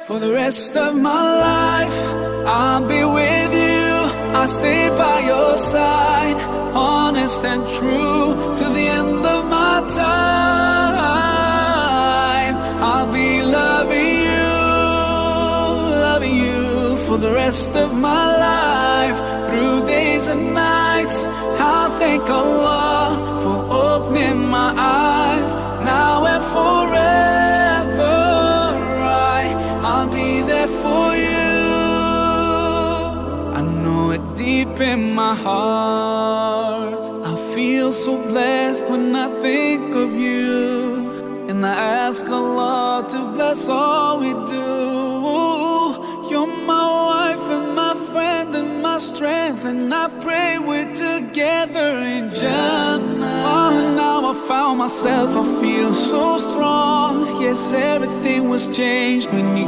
For the rest of my life, I'll be with you. I'll stay by your side, honest and true, to the end of my time. I'll be loving you for the rest of my life, through days and nights. I'll thank Allah for opening my eyes, now and forever. I'll be there for you. I know it deep in my heart. I feel so blessed when I think of you, and I ask Allah to bless all we do. You're my wife and my friend and my strength, and I pray we're together in Jannah. Oh, now I found myself, I feel so strong. Yes, everything was changed when you